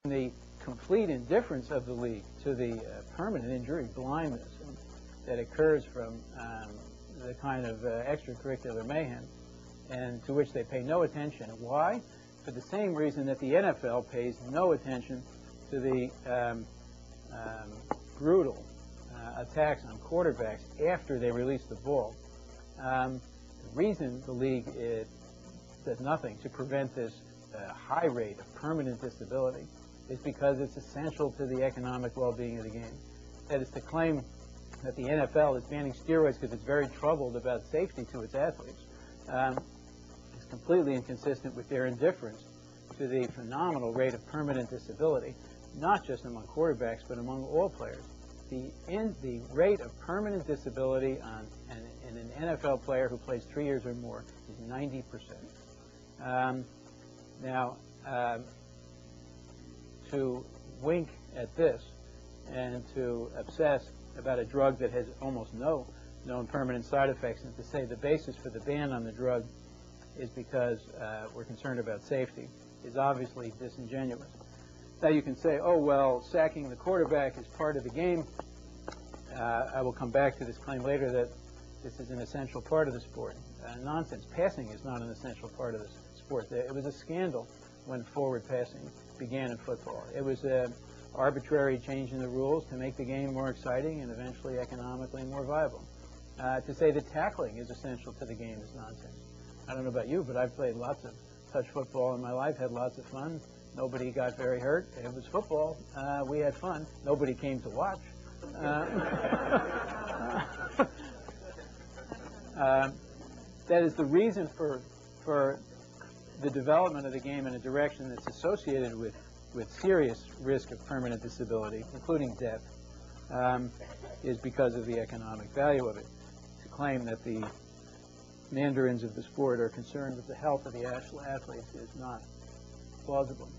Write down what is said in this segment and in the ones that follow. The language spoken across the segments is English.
The complete indifference of the league to the permanent injury, blindness, that occurs from the kind of extracurricular mayhem, and to which they pay no attention. Why? For the same reason that the NFL pays no attention to the brutal attacks on quarterbacks after they release the ball. The reason the league does nothing to prevent this high rate of permanent disability is because it's essential to the economic well-being of the game. That is, to claim that the NFL is banning steroids because it's very troubled about safety to its athletes is completely inconsistent with their indifference to the phenomenal rate of permanent disability, not just among quarterbacks, but among all players. The rate of permanent disability in an NFL player who plays 3 years or more is 90%. Now, to wink at this and to obsess about a drug that has almost no known permanent side effects, and to say the basis for the ban on the drug is because we're concerned about safety, is obviously disingenuous. Now you can say, oh, well, sacking the quarterback is part of the game. I will come back to this claim later that this is an essential part of the sport. Nonsense. Passing is not an essential part of the sport. It was a scandal when forward passing began in football. It was an arbitrary change in the rules to make the game more exciting and eventually economically more viable. To say that tackling is essential to the game is nonsense. I don't know about you, but I've played lots of touch football in my life, had lots of fun. Nobody got very hurt. It was football. We had fun. Nobody came to watch. That is the reason for the development of the game in a direction that's associated with serious risk of permanent disability, including death, is because of the economic value of it. To claim that the mandarins of the sport are concerned with the health of the athletes is not plausible.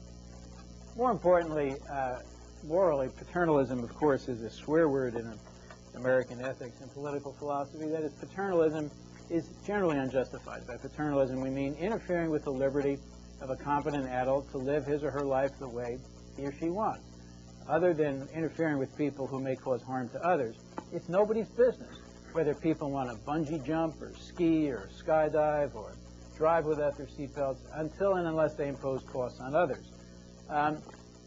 More importantly, morally, paternalism, of course, is a swear word in American ethics and political philosophy. That is, paternalism is generally unjustified. By paternalism, we mean interfering with the liberty of a competent adult to live his or her life the way he or she wants. Other than interfering with people who may cause harm to others, it's nobody's business whether people want to bungee jump or ski or skydive or drive without their seatbelts until and unless they impose costs on others.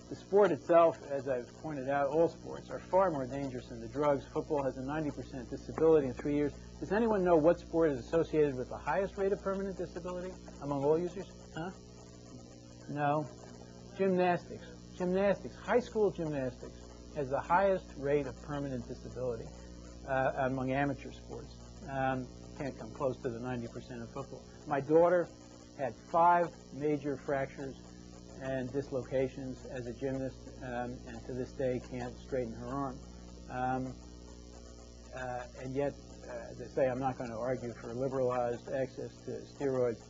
The sport itself, as I've pointed out, all sports are far more dangerous than the drugs. Football has a 90% disability in 3 years. Does anyone know what sport is associated with the highest rate of permanent disability among all users? Huh? No. Gymnastics. Gymnastics. High school gymnastics has the highest rate of permanent disability among amateur sports. Can't come close to the 90% of football. My daughter had 5 major fractures and dislocations as a gymnast, and to this day can't straighten her arm. And yet, as I say, I'm not going to argue for liberalized access to steroids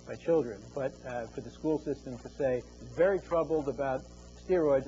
by children, but for the school system to say, very troubled about steroids